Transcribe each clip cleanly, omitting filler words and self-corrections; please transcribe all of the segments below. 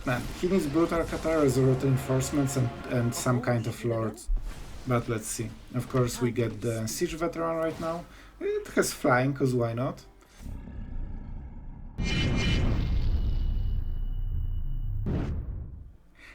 Man, he needs Brutal Qatar, Resolute Reinforcements and some kind of lords. But let's see. Of course we get the Siege Veteran right now. It has flying, cause why not?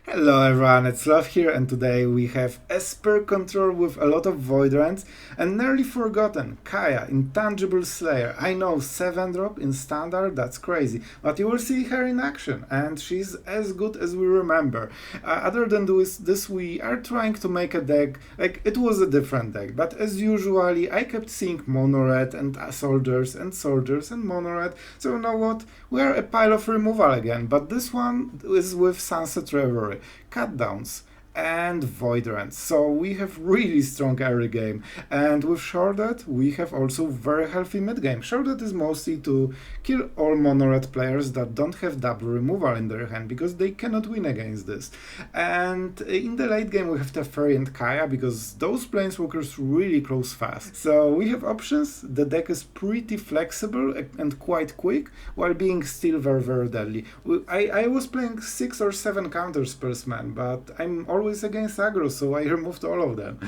Hello everyone, it's Sloth here, and today we have Esper control with a lot of Void Rends and nearly forgotten Kaya, Intangible Slayer. I know 7-drop in standard, that's crazy, but you will see her in action and she's as good as we remember. Other than this, we are trying to make a deck, like it was a different deck, but as usually I kept seeing mono red and soldiers and mono red, so you know what, we are a pile of removal again, but this one is with Sunset Revelry, cut downs and Void Rend. So we have really strong early game, and with Sheoldred we have also very healthy mid game. Sheoldred is mostly to kill all mono red players that don't have double removal in their hand, because they cannot win against this. And in the late game we have Teferi and Kaya, because those planeswalkers really close fast. So we have options. The deck is pretty flexible and quite quick, while being still very deadly. I was playing 6 or 7 counter spells, man, but I'm always against aggro, so I removed all of them.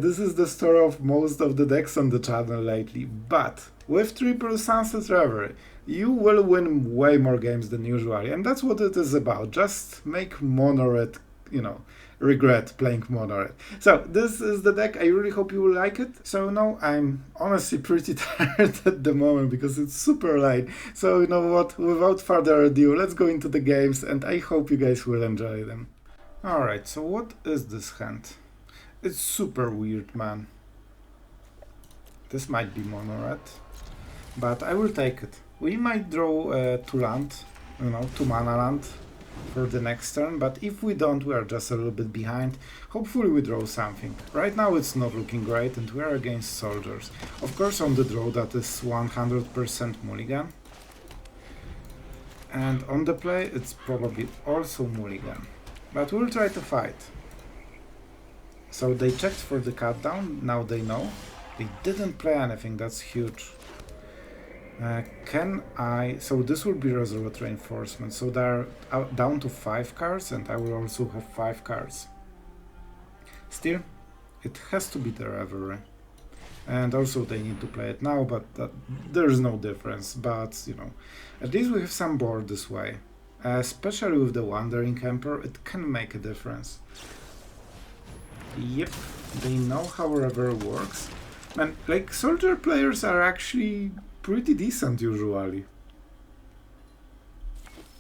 This is the story of most of the decks on the channel lately, but with triple Sunset Revelry you will win way more games than usually, and that's what it is about. Just make mono red, you know, regret playing mono red. So this is the deck. I really hope you will like it. So now I'm honestly pretty tired at the moment because it's super late. So you know what, without further ado, let's go into the games and I hope you guys will enjoy them. Alright, so what is this hand? It's super weird, man. This might be mono red, but I will take it. We might draw 2 land, you know, 2 mana land for the next turn, but if we don't, we are just a little bit behind. Hopefully we draw something. Right now it's not looking great and we are against soldiers. Of course on the draw that is 100% mulligan. And on the play it's probably also mulligan. But we'll try to fight. So they checked for the cut down, now they know. They didn't play anything, that's huge. So this will be Resolute Reinforcement, so they're down to 5 cards and I will also have 5 cards. Still, it has to be the Revelry. And also they need to play it now, but there's no difference. But, you know, at least we have some board this way. Especially with the Wandering Emperor, it can make a difference. Yep, they know how Revelry works. And like, soldier players are actually pretty decent usually.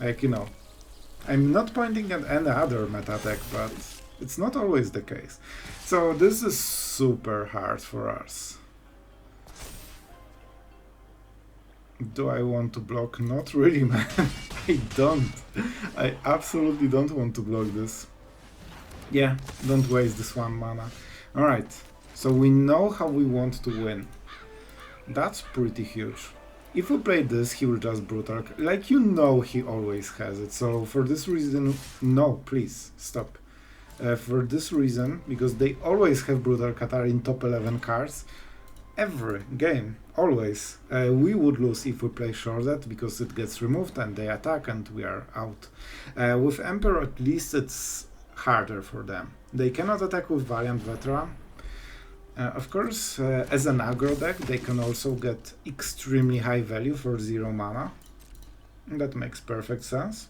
Like, you know, I'm not pointing at any other meta deck, but it's not always the case. So this is super hard for us. Do I want to block? Not really, man. I don't. I absolutely don't want to block this. Yeah, don't waste this 1 mana. Alright, so we know how we want to win. That's pretty huge. If we play this, he will just brutal, like, you know, he always has it. So for this reason, no, please stop. For this reason, because they always have Brutal Qatar in top 11 cards, every game, always. We would lose if we play Sheoldred because it gets removed and they attack and we are out. With Emperor, at least it's harder for them. They cannot attack with Valiant Veteran. Of course, as an aggro deck, they can also get extremely high value for 0 mana. That makes perfect sense.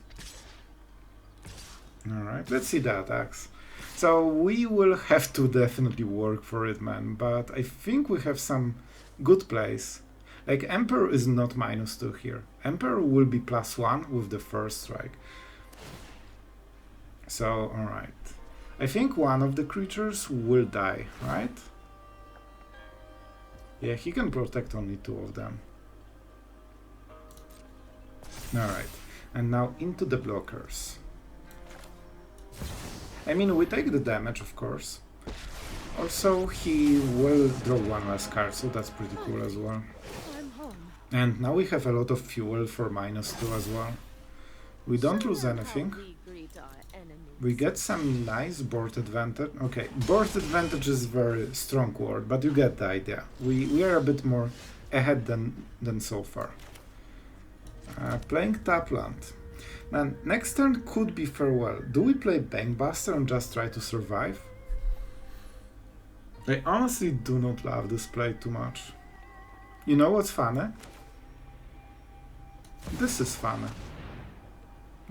Alright, let's see the attacks. So we will have to definitely work for it, man, but I think we have some good plays. Like, Emperor is not -2 here. Emperor will be +1 with the first strike. So, alright. I think one of the creatures will die, right? Yeah, he can protect only 2 of them. Alright, and now into the blockers. I mean, we take the damage, of course. Also, he will draw 1 less card, so that's pretty cool as well. And now we have a lot of fuel for -2 as well. We don't lose anything. We get some nice board advantage. Okay, board advantage is very strong word, but you get the idea. We are a bit more ahead than so far. Playing tap land. Man, next turn could be farewell. Do we play Bankbuster and just try to survive? I honestly do not love this play too much. You know what's funny? This is funny.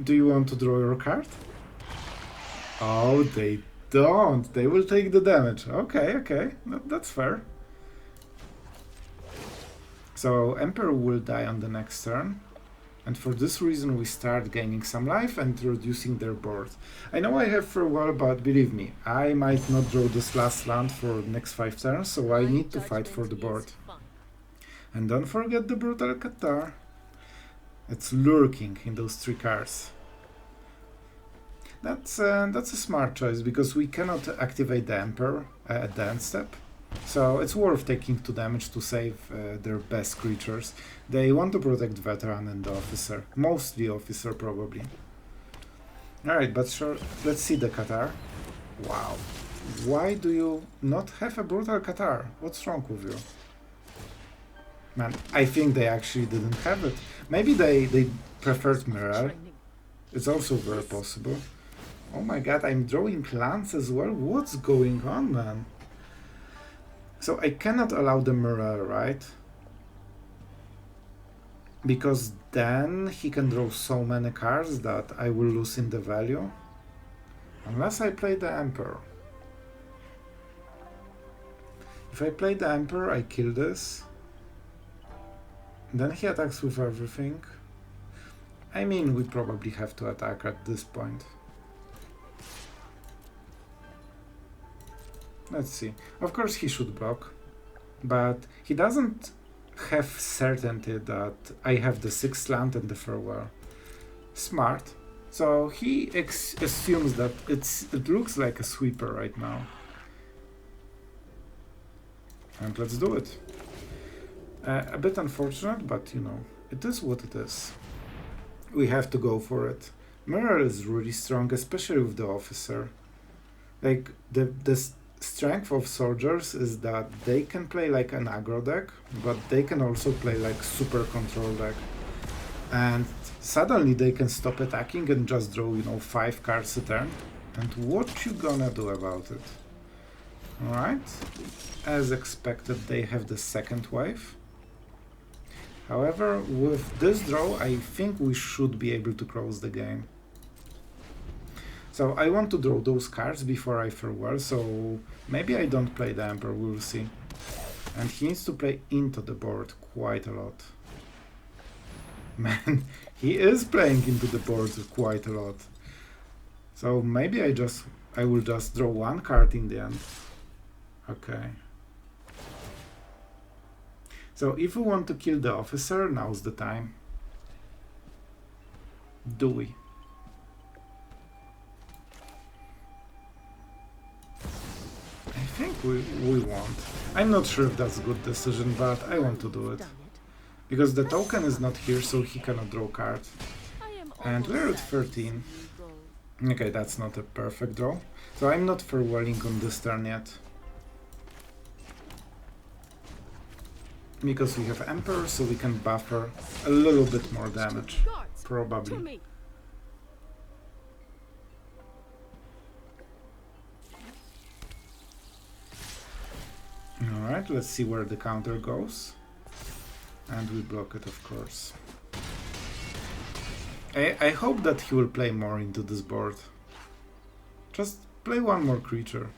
Do you want to draw your card? Oh, they don't. They will take the damage. Okay, okay. That's fair. So Emperor will die on the next turn. And for this reason we start gaining some life and reducing their board. I know I have farewell, but believe me, I might not draw this last land for the next 5 turns, so I need to fight for the board. And don't forget the Brutal Qatar. It's lurking in those 3 cards. That's a smart choice, because we cannot activate the Emperor at the end step. So it's worth taking 2 damage to save their best creatures. They want to protect Veteran and the Officer. Mostly Officer, probably. Alright, but sure, let's see the Qatar. Wow. Why do you not have a Brutal Qatar? What's wrong with you? Man, I think they actually didn't have it. Maybe they preferred Mirror. It's also very possible. Oh my god, I'm drawing lands as well? What's going on, man? So I cannot allow the Mirror, right? Because then he can draw so many cards that I will lose in the value. Unless I play the Emperor. If I play the Emperor, I kill this. Then he attacks with everything. I mean, we probably have to attack at this point. Let's see. Of course he should block, but he doesn't have certainty that I have the 6th land and the farewell. Smart. So he assumes that it looks like a sweeper right now. And let's do it. A bit unfortunate, but you know, it is what it is. We have to go for it. Mirror is really strong, especially with the Officer. Like, the strength of soldiers is that they can play like an aggro deck, but they can also play like super control deck. And suddenly they can stop attacking and just draw, you know, 5 cards a turn. And what you gonna do about it? Alright. As expected, they have the 2nd wave. However, with this draw, I think we should be able to close the game. So I want to draw those cards before I farewell, so maybe I don't play the Emperor, we'll see. And he needs to play into the board quite a lot. Man, he is playing into the board quite a lot. So maybe I will just draw 1 card in the end. Okay. So if we want to kill the Officer, now's the time. Do we? I think we won't. I'm not sure if that's a good decision, but I want to do it. Because the token is not here, so he cannot draw cards. And we're at 13. Okay, that's not a perfect draw. So I'm not farewelling on this turn yet. Because we have Emperor, so we can buffer a little bit more damage. Probably. Alright, let's see where the counter goes. And we block it, of course. I hope that he will play more into this board. Just play 1 more creature.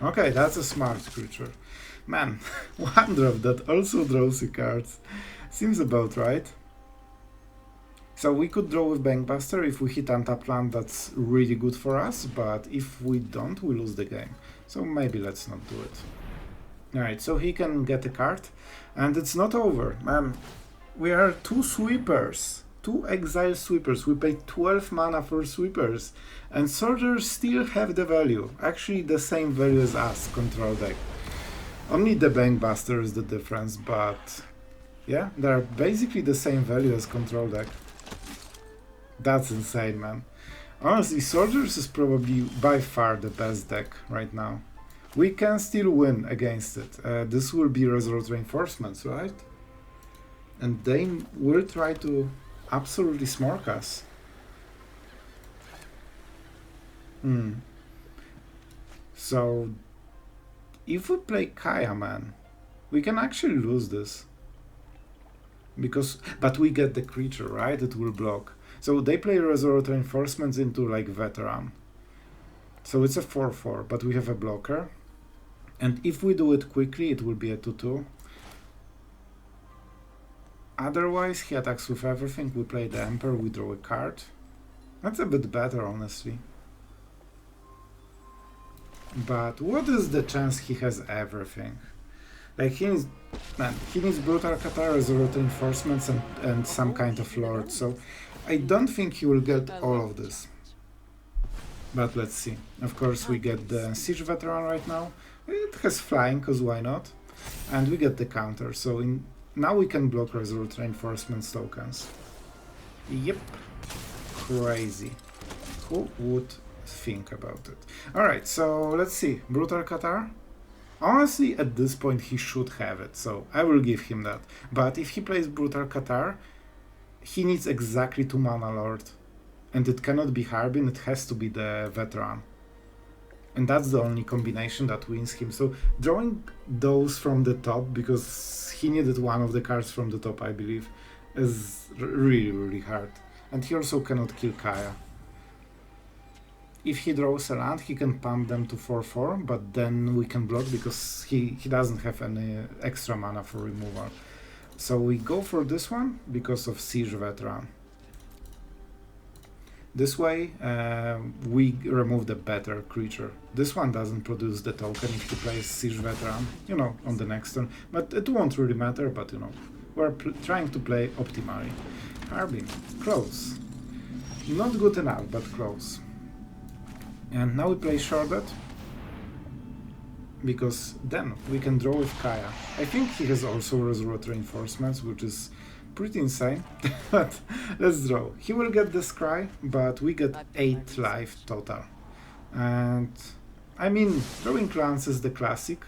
Okay, that's a smart creature. Man, 1 drop that also draws you cards. Seems about right. So we could draw with Bankbuster. If we hit untap land, that's really good for us, but if we don't, we lose the game. So maybe let's not do it. Alright, so he can get a card, and it's not over. Man, we are 2 sweepers. 2 exile sweepers. We paid 12 mana for sweepers. And soldiers still have the value. Actually the same value as us, control deck. Only the Bankbuster is the difference, but yeah, they're basically the same value as control deck. That's insane, man. Honestly, Soldiers is probably by far the best deck right now. We can still win against it. This will be Resolute Reinforcements, right? And they will try to absolutely smork us. So if we play Kaya, man, we can actually lose this. But we get the creature, right? It will block. So they play Resolute Reinforcements into like Veteran. So it's a 4/4, but we have a blocker. And if we do it quickly, it will be a 2/2. Otherwise, he attacks with everything. We play the Emperor, we draw a card. That's a bit better, honestly. But what is the chance he has everything? Like, he needs Brutal Qatar, Resolute Reinforcements, and some kind of Lord. So I don't think he will get all of this. But let's see. Of course, we get the Siege Veteran right now. It has flying, because why not? And we get the counter. So now we can block Resolute Reinforcements tokens. Yep. Crazy. Who would think about it? Alright, so let's see. Brutal Qatar. Honestly, at this point, he should have it, so I will give him that. But if he plays Brutal Qatar, he needs exactly 2 mana Lord. And it cannot be Harbin, it has to be the Veteran. And that's the only combination that wins him. So drawing those from the top, because he needed one of the cards from the top, I believe, is really, really hard. And he also cannot kill Kaya. If he draws a land, he can pump them to 4/4, but then we can block because he doesn't have any extra mana for removal. So we go for this one because of Siege Veteran. This way, we remove the better creature. This one doesn't produce the token if he plays Siege Veteran, you know, on the next turn. But it won't really matter, but you know, we're trying to play optimally. Harbin, close. Not good enough, but close. And now we play Sheoldred, because then we can draw with Kaya. I think he has also Resolute Reinforcements, which is pretty insane, but let's draw. He will get the Scry, but we get 8 life total. And I mean, drawing lands is the classic,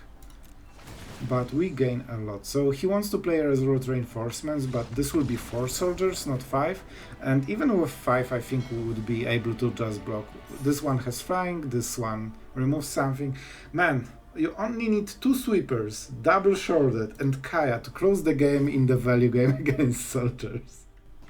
but we gain a lot. So he wants to play Resolute Reinforcements, but this will be 4 soldiers, not 5. And even with 5, I think we would be able to just block. This one has flying, this one removes something. Man, you only need 2 sweepers, double Sheoldred and Kaya to close the game in the value game against soldiers.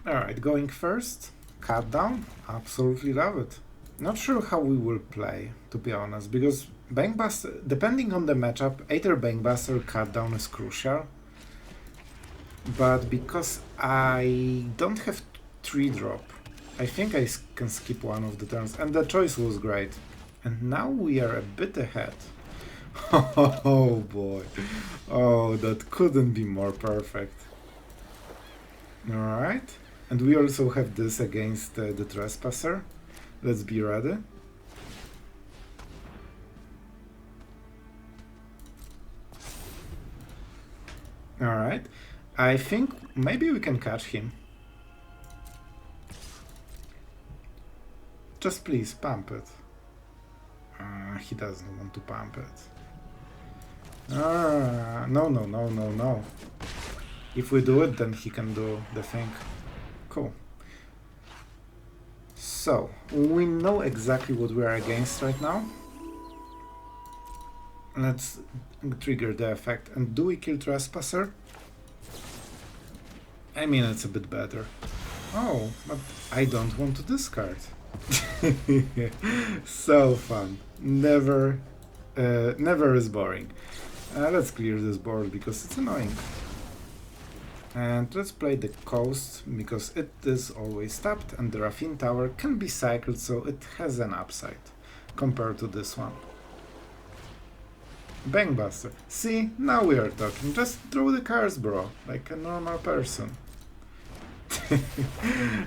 Alright, going first. Cut down. Absolutely love it. Not sure how we will play, to be honest, because Bankbuster, depending on the matchup, either Bankbuster or Cut down is crucial. But because I don't have 3-drop, I think I can skip one of the turns, and the choice was great. And now we are a bit ahead. Oh boy, oh, that couldn't be more perfect. Alright, and we also have this against the Trespasser. Let's be ready. Alright, I think maybe we can catch him. Just please, pump it. He doesn't want to pump it. No. If we do it, then he can do the thing. Cool. So, we know exactly what we are against right now. Let's trigger the effect. And do we kill Trespasser? I mean, it's a bit better. Oh, but I don't want to discard. So fun. Never is boring. Let's clear this board because it's annoying. And let's play the coast because it is always tapped and the Raffine tower can be cycled, so it has an upside compared to this one. Bankbuster. See, now we are talking. Just draw the cards, bro, like a normal person.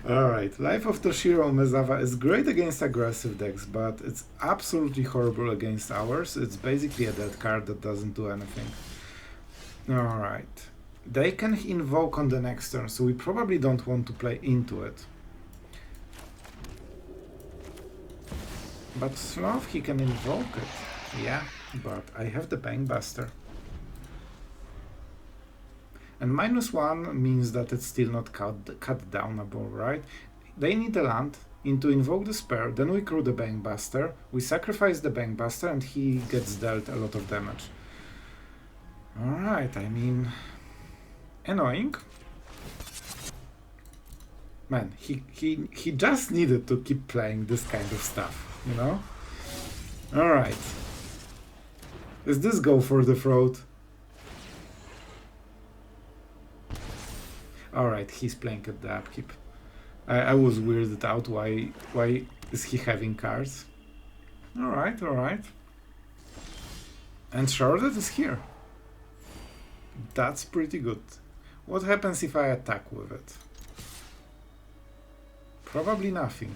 Alright, Life of Toshiro Mezawa is great against aggressive decks, but it's absolutely horrible against ours. It's basically a dead card that doesn't do anything. Alright. They can invoke on the next turn, so we probably don't want to play into it. But Sloth, he can invoke it. Yeah, but I have the Bankbuster. And -1 means that it's still not cut downable, right? They need a land, into Invoke Despair, then we crew the Bankbuster, we sacrifice the Bankbuster, and he gets dealt a lot of damage. Alright, I mean... annoying. Man, he just needed to keep playing this kind of stuff, you know? Alright. Does this go for the throat? Alright, he's playing at the upkeep. I was weirded out why is he having cards. Alright, alright. And Sheoldred is here. That's pretty good. What happens if I attack with it? Probably nothing.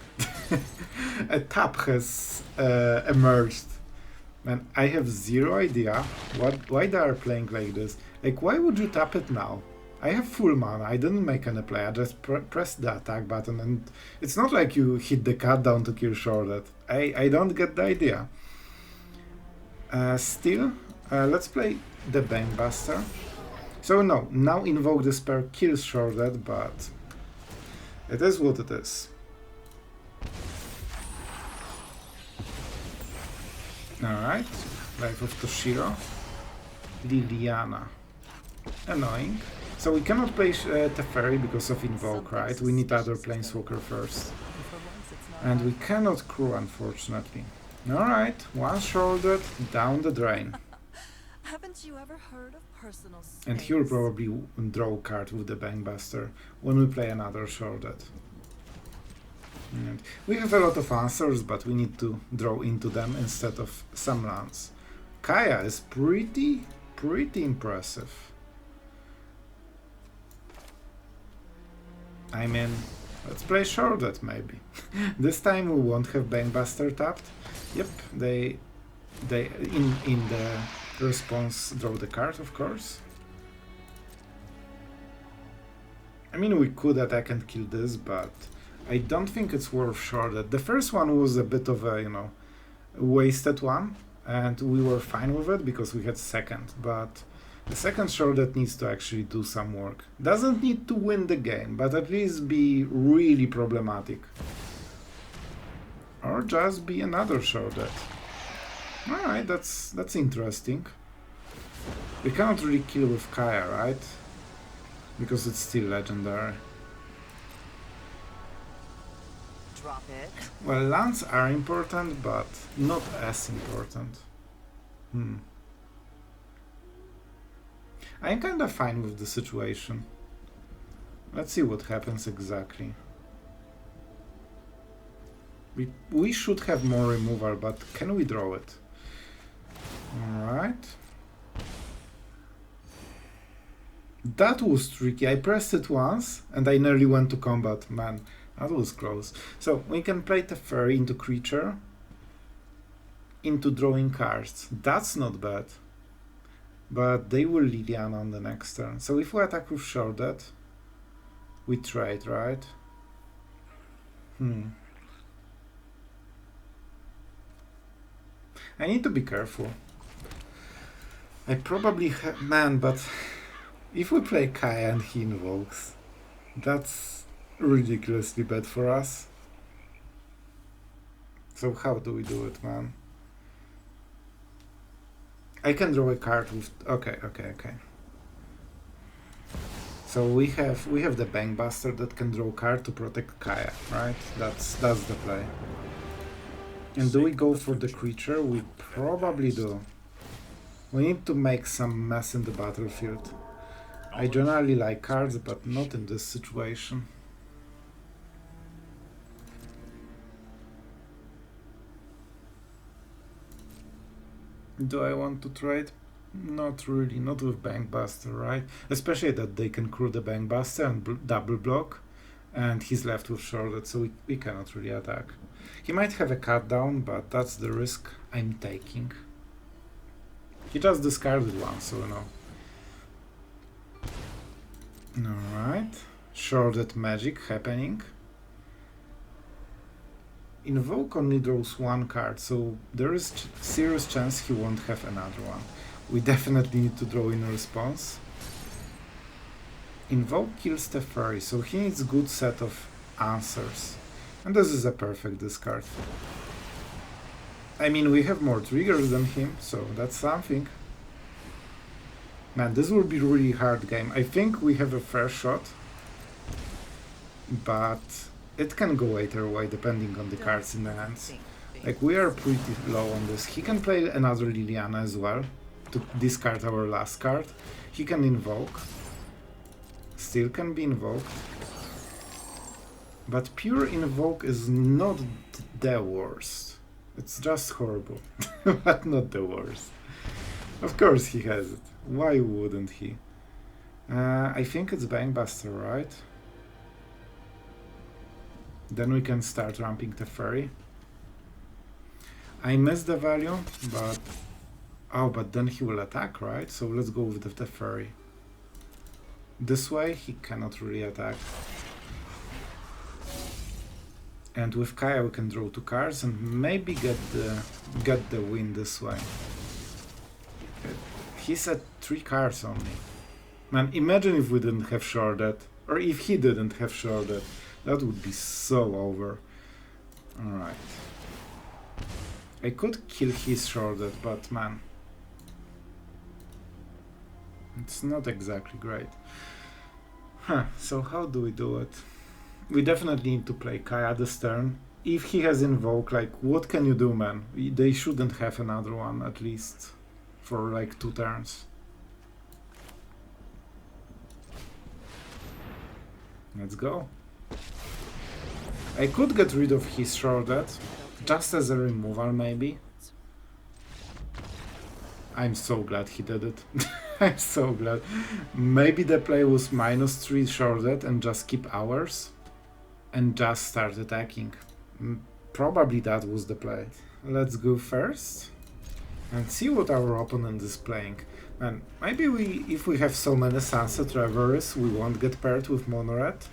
A tap has emerged. And I have zero idea why they are playing like this. Like, why would you tap it now? I have full mana, I didn't make any play, I just pressed the attack button, and it's not like you hit the cut down to kill Sheoldred. I don't get the idea. Still, let's play the Bankbuster. So no, now Invoke Despair kills Sheoldred, but it is what it is. Alright, Life of Toshiro. Liliana. Annoying. So we cannot play Teferi because of Invoke, right? We need other Planeswalker first. And we cannot crew, unfortunately. Alright, one Sheoldred, down the drain. Haven't you ever heard of personal space? And he will probably draw a card with the Bankbuster when we play another Sheoldred. And we have a lot of answers, but we need to draw into them instead of some lands. Kaya is pretty impressive. I mean, let's play Sheoldred maybe. This time we won't have Bankbuster tapped. Yep, they in the response draw the card, of course. I mean, we could attack and kill this, but I don't think it's worth Sheoldred. The first one was a bit of a, you know, wasted one, and we were fine with it because we had second, but the second Sheoldred needs to actually do some work. Doesn't need to win the game, but at least be really problematic. Or just be another Sheoldred. Alright, that's interesting. We cannot really kill with Kaya, right? Because it's still legendary. Drop it. Well, lands are important, but not as important. I'm kinda fine with the situation. Let's see what happens exactly. We should have more removal, but can we draw it? Alright. That was tricky. I pressed it once and I nearly went to combat. Man, that was close. So we can play Teferi into creature, into drawing cards. That's not bad. But they will Liliana on the next turn. So if we attack with Sheoldred, we trade, right? I need to be careful. I probably have... Man, but if we play Kaya and he invokes, that's ridiculously bad for us. So how do we do it, man? I can draw a card with... Okay. So we have the Bankbuster that can draw a card to protect Kaya, right? That's the play. And do we go for the creature? We probably do. We need to make some mess in the battlefield. I generally like cards, but not in this situation. Do I want to trade? Not really, not with Bankbuster, right? Especially that they can crew the Bankbuster and double block, and he's left with Sheoldred, so we cannot really attack. He might have a cut down, but that's the risk I'm taking. He just discarded one, so you know. Alright, Sheoldred magic happening. Invoke only draws one card, so there is serious chance he won't have another one. We definitely need to draw in response. Invoke kills Teferi, so he needs a good set of answers. And this is a perfect discard. I mean, we have more triggers than him, so that's something. Man, this will be really hard game. I think we have a fair shot, but it can go either way depending on the cards in the hands. Like, we are pretty low on this. He can play another Liliana as well to discard our last card. He can invoke. Still can be invoked. But pure invoke is not the worst. It's just horrible, but not the worst. Of course he has it. Why wouldn't he? I think it's Bankbuster, right? Then we can start ramping Teferi. I missed the value, but... Oh, but then he will attack, right? So let's go with the Teferi. This way he cannot really attack. And with Kaya we can draw 2 cards and maybe get the win this way. He's at 3 cards only. Man, imagine if we didn't have Sheoldred, or if he didn't have Sheoldred. That would be so over. Alright. I could kill his Sheoldred, but man, it's not exactly great. Huh, so how do we do it? We definitely need to play Kaya this turn. If he has Invoke, like, what can you do, man? They shouldn't have another one, at least, for like 2 turns. Let's go. I could get rid of his Sheoldred, just as a removal, maybe. I'm so glad he did it. I'm so glad. Maybe the play was -3 Sheoldred and just keep ours. And just start attacking. Probably that was the play. Let's go first and see what our opponent is playing. And maybe if we have so many Sunset Revelries, we won't get paired with Mono-Red.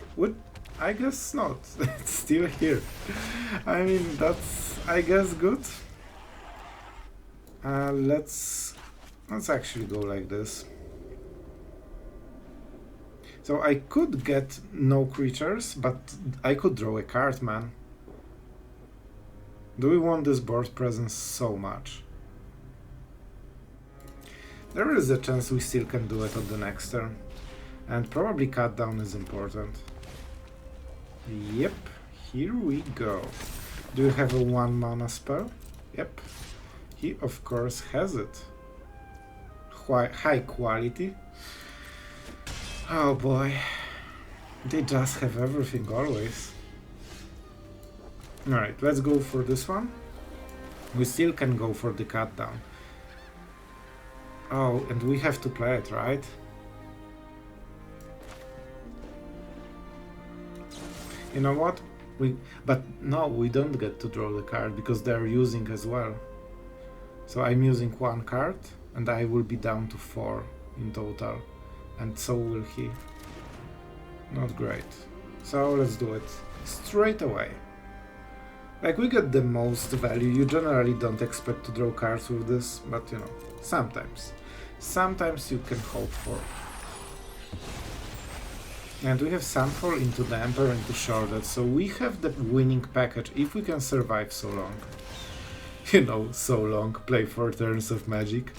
I guess not. It's still here. I mean, that's, I guess, good. Let's actually go like this. So I could get no creatures, but I could draw a card, man. Do we want this board presence so much? There is a chance we still can do it on the next turn. And probably cut down is important. Yep, here we go. Do you have a 1 mana spell? Yep. He of course has it. High quality. Oh boy. They just have everything always. Alright, let's go for this one. We still can go for the cut down. Oh, and we have to play it, right? You know what? But no, we don't get to draw the card because they're using as well. So I'm using 1 card and I will be down to 4 in total. And so will he. Not great. So let's do it straight away. Like, we get the most value. You generally don't expect to draw cards with this, but you know, sometimes. Sometimes you can hope for. And we have Sunfall into the Emperor, into Sheoldred, so we have the winning package if we can survive so long. You know, so long, play 4 turns of Magic.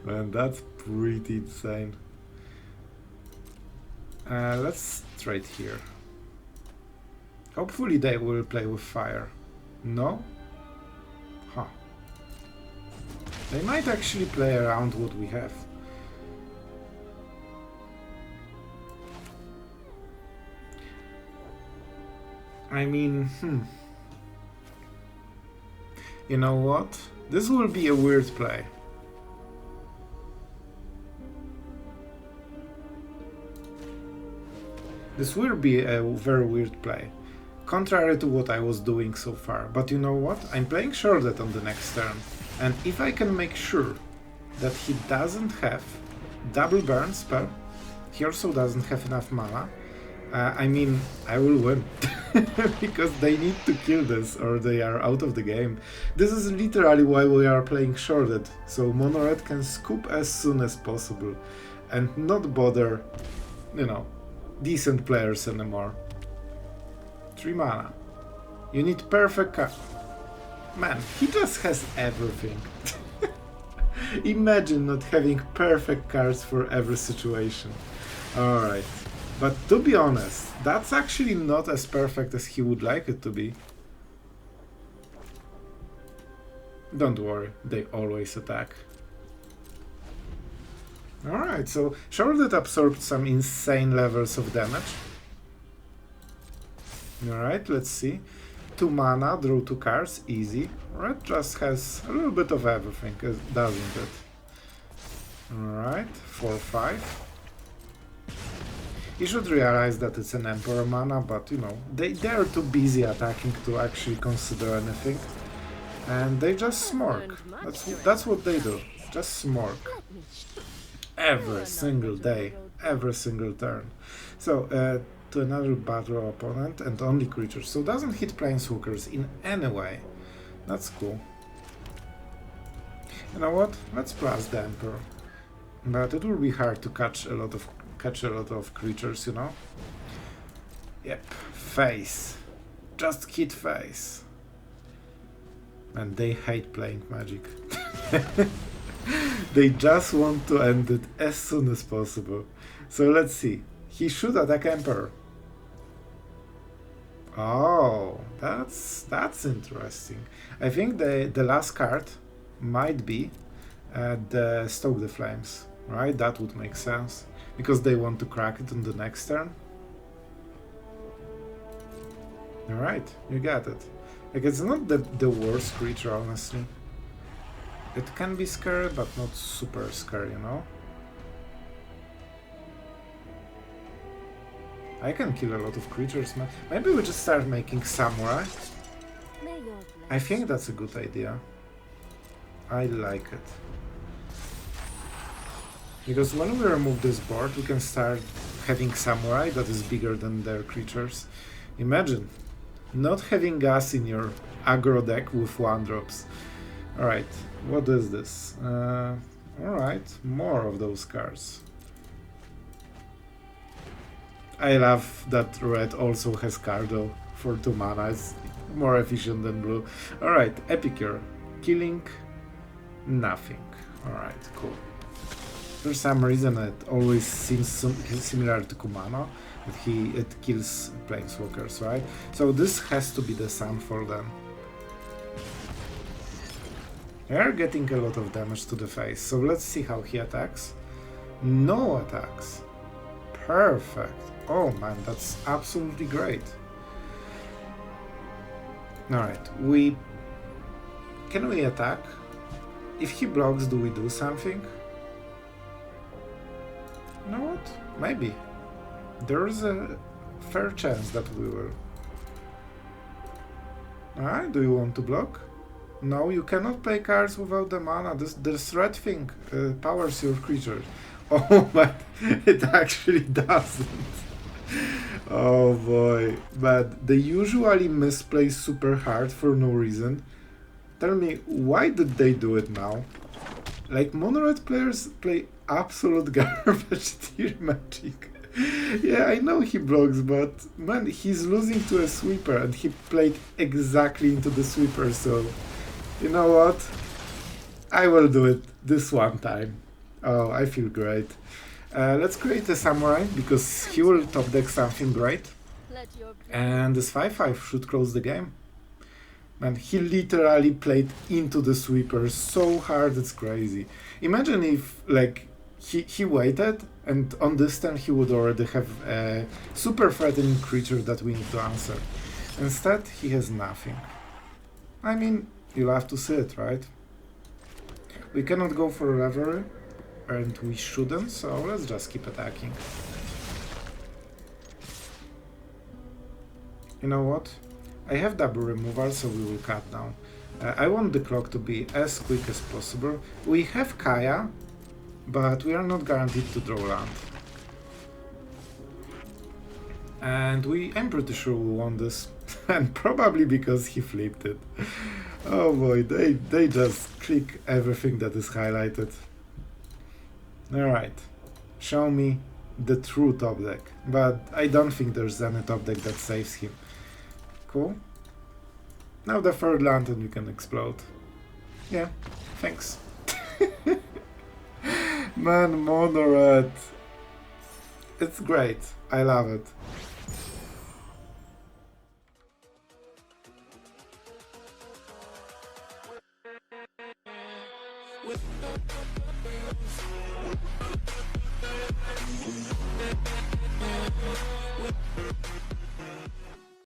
Man, that's pretty insane. Let's trade here. Hopefully they will play with fire. No? Huh. They might actually play around what we have. I mean, You know what? This will be a weird play. This will be a very weird play. Contrary to what I was doing so far. But you know what? I'm playing Sheoldred on the next turn. And if I can make sure that he doesn't have double burn spell, he also doesn't have enough mana, I mean, I will win. Because they need to kill this or they are out of the game. This is literally why we are playing Sheoldred, so Mono-Red can scoop as soon as possible and not bother, you know, decent players anymore. 3 mana. You need perfect card. Man, he just has everything. Imagine not having perfect cards for every situation. Alright. But to be honest, that's actually not as perfect as he would like it to be. Don't worry, they always attack. Alright, so Sheoldred absorbed some insane levels of damage. Alright, let's see. 2 mana, draw 2 cards, easy. Red just has a little bit of everything, doesn't it? Alright, 4-5. He should realize that it's an Emperor mana, but you know, they're too busy attacking to actually consider anything. And they just smirk. That's what they do. Just smirk. Every single day, every single turn. So, to another battle opponent and only creatures. So doesn't hit Planeswalkers in any way. That's cool. You know what? Let's plus the Emperor. But it will be hard to catch a lot of creatures, you know? Yep. Face. Just hit face. And they hate playing Magic. They just want to end it as soon as possible. So let's see. He should attack Emperor. Oh, that's interesting. I think the last card might be the Stoke the Flames, right? That would make sense because they want to crack it on the next turn. All right, you got it. Like, it's not the worst creature, honestly. It can be scary, but not super scary, you know? I can kill a lot of creatures, man. Maybe we just start making Samurai. I think that's a good idea. I like it. Because when we remove this board, we can start having Samurai that is bigger than their creatures. Imagine not having gas in your aggro deck with 1-drops. Alright, what is this? Alright, more of those cards. I love that red also has Cardo for 2 mana. It's more efficient than blue. Alright, Epicure. Killing nothing. Alright, cool. For some reason it always seems similar to Kumano. It kills Planeswalkers, right? So this has to be the sun for them. They are getting a lot of damage to the face, so let's see how he attacks. No attacks. Perfect. Oh man, that's absolutely great. Alright, can we attack? If he blocks, do we do something? You know what? Maybe. There's a fair chance that we will. Alright, do you want to block? No, you cannot play cards without the mana. This red thing powers your creature. Oh, but it actually doesn't. Oh boy. But they usually misplay super hard for no reason. Tell me, why did they do it now? Like, mono-red players play absolute garbage tier Magic. Yeah, I know he blocks, but man, he's losing to a sweeper and he played exactly into the sweeper, so you know what? I will do it this one time. Oh, I feel great. Let's create a Samurai, because he will top deck something great. And this 5/5 should close the game. Man, he literally played into the sweeper so hard, it's crazy. Imagine if, like, he waited, and on this turn he would already have a super threatening creature that we need to answer. Instead, he has nothing. I mean, you'll have to see it, right? We cannot go for a Revelry, and we shouldn't, so let's just keep attacking. You know what? I have double removal, so we will cut down. I want the clock to be as quick as possible. We have Kaya, but we are not guaranteed to draw land. And I'm pretty sure we won this, and probably because he flipped it. Oh boy, they just click everything that is highlighted. Alright, show me the true top deck, but I don't think there's any top deck that saves him. Cool. Now the third land and you can explode. Yeah, thanks. Man, Mono Red. It's great. I love it.